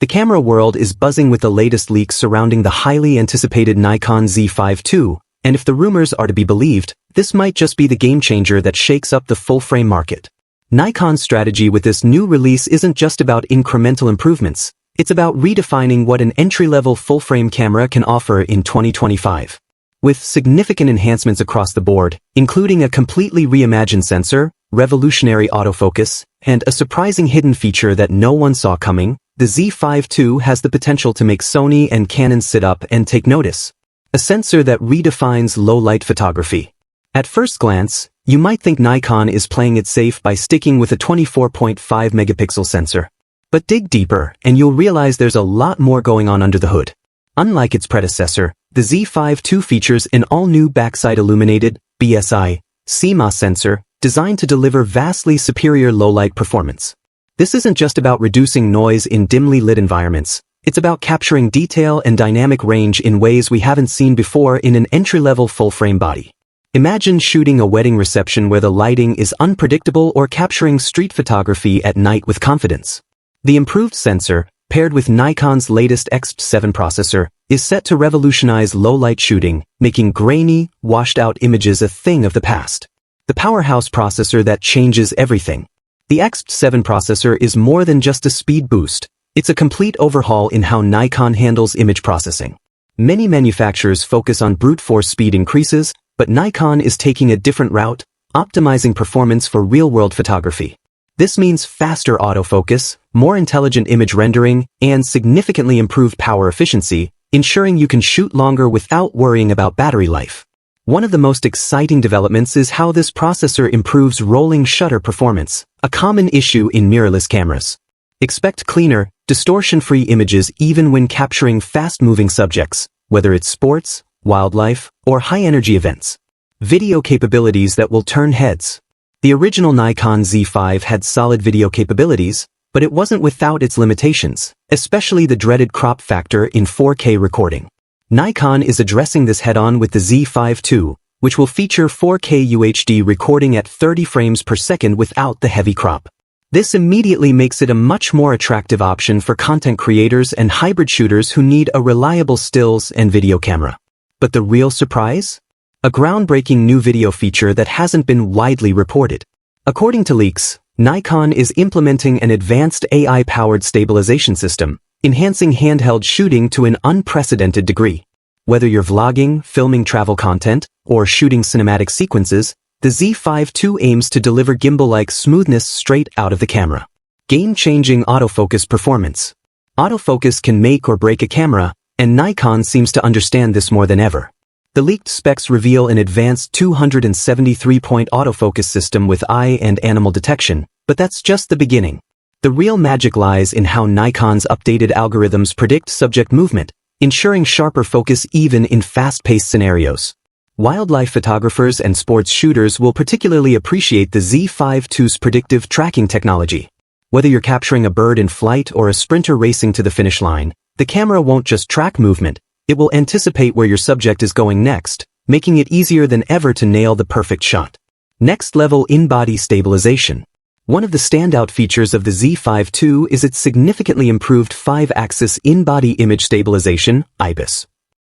The camera world is buzzing with the latest leaks surrounding the highly anticipated Nikon Z5 II, and if the rumors are to be believed, this might just be the game changer that shakes up the full-frame market. Nikon's strategy with this new release isn't just about incremental improvements, it's about redefining what an entry-level full-frame camera can offer in 2025. With significant enhancements across the board, including a completely reimagined sensor, revolutionary autofocus, and a surprising hidden feature that no one saw coming, the Z5 II has the potential to make Sony and Canon sit up and take notice. A sensor that redefines low-light photography. At first glance, you might think Nikon is playing it safe by sticking with a 24.5 megapixel sensor. But dig deeper, and you'll realize there's a lot more going on under the hood. Unlike its predecessor, the Z5 II features an all-new backside illuminated, BSI, CMOS sensor, designed to deliver vastly superior low-light performance. This isn't just about reducing noise in dimly lit environments, it's about capturing detail and dynamic range in ways we haven't seen before in an entry-level full-frame body. Imagine shooting a wedding reception where the lighting is unpredictable or capturing street photography at night with confidence. The improved sensor, paired with Nikon's latest Z5 processor, is set to revolutionize low-light shooting, making grainy, washed-out images a thing of the past. The powerhouse processor that changes everything. The Z5 processor is more than just a speed boost, it's a complete overhaul in how Nikon handles image processing. Many manufacturers focus on brute force speed increases, but Nikon is taking a different route, optimizing performance for real-world photography. This means faster autofocus, more intelligent image rendering, and significantly improved power efficiency, ensuring you can shoot longer without worrying about battery life. One of the most exciting developments is how this processor improves rolling shutter performance, a common issue in mirrorless cameras. Expect cleaner, distortion-free images even when capturing fast-moving subjects, whether it's sports, wildlife, or high-energy events. Video capabilities that will turn heads. The original Nikon Z5 had solid video capabilities, but it wasn't without its limitations, especially the dreaded crop factor in 4K recording. Nikon is addressing this head-on with the Z5 II, which will feature 4K UHD recording at 30 frames per second without the heavy crop. This immediately makes it a much more attractive option for content creators and hybrid shooters who need a reliable stills and video camera. But the real surprise? A groundbreaking new video feature that hasn't been widely reported. According to leaks, Nikon is implementing an advanced AI-powered stabilization system, enhancing handheld shooting to an unprecedented degree. Whether you're vlogging, filming travel content, or shooting cinematic sequences, the Z5 II aims to deliver gimbal-like smoothness straight out of the camera. Game-changing autofocus performance. Autofocus can make or break a camera, and Nikon seems to understand this more than ever. The leaked specs reveal an advanced 273-point autofocus system with eye and animal detection, but that's just the beginning. The real magic lies in how Nikon's updated algorithms predict subject movement, ensuring sharper focus even in fast-paced scenarios. Wildlife photographers and sports shooters will particularly appreciate the Z5 II's predictive tracking technology. Whether you're capturing a bird in flight or a sprinter racing to the finish line, the camera won't just track movement, it will anticipate where your subject is going next, making it easier than ever to nail the perfect shot. Next-level in-body stabilization. One of the standout features of the Z5 II is its significantly improved 5-axis in-body image stabilization, IBIS.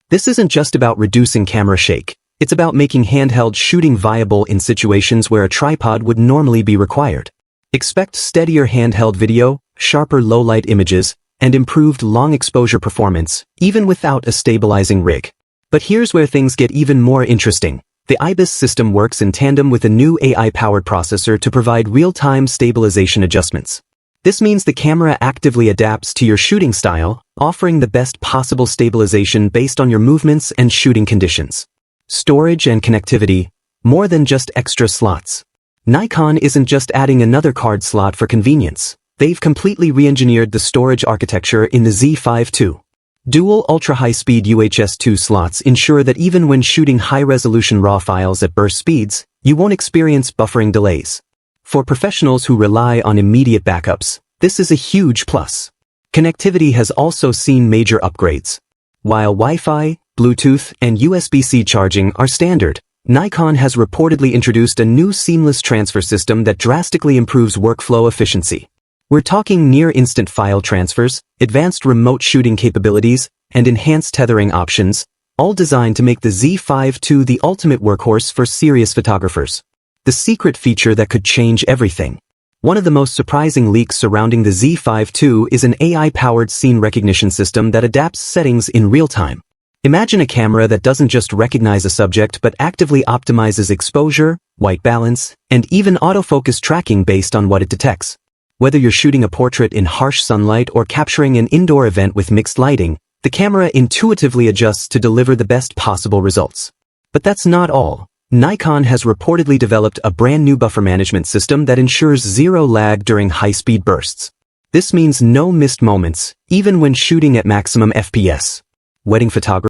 This isn't just about reducing camera shake, it's about making handheld shooting viable in situations where a tripod would normally be required. Expect steadier handheld video, sharper low-light images, and improved long-exposure performance, even without a stabilizing rig. But here's where things get even more interesting. The IBIS system works in tandem with a new AI-powered processor to provide real-time stabilization adjustments. This means the camera actively adapts to your shooting style, offering the best possible stabilization based on your movements and shooting conditions. Storage and connectivity, more than just extra slots. Nikon isn't just adding another card slot for convenience. They've completely re-engineered the storage architecture in the Z5 II. Dual ultra-high-speed UHS-2 slots ensure that even when shooting high-resolution RAW files at burst speeds, you won't experience buffering delays. For professionals who rely on immediate backups, this is a huge plus. Connectivity has also seen major upgrades. While Wi-Fi, Bluetooth, and USB-C charging are standard, Nikon has reportedly introduced a new seamless transfer system that drastically improves workflow efficiency. We're talking near-instant file transfers, advanced remote shooting capabilities, and enhanced tethering options, all designed to make the Z5 II the ultimate workhorse for serious photographers. The secret feature that could change everything. One of the most surprising leaks surrounding the Z5 II is an AI-powered scene recognition system that adapts settings in real time. Imagine a camera that doesn't just recognize a subject but actively optimizes exposure, white balance, and even autofocus tracking based on what it detects. Whether you're shooting a portrait in harsh sunlight or capturing an indoor event with mixed lighting, the camera intuitively adjusts to deliver the best possible results. But that's not all. Nikon has reportedly developed a brand new buffer management system that ensures zero lag during high-speed bursts. This means no missed moments, even when shooting at maximum FPS. Wedding photography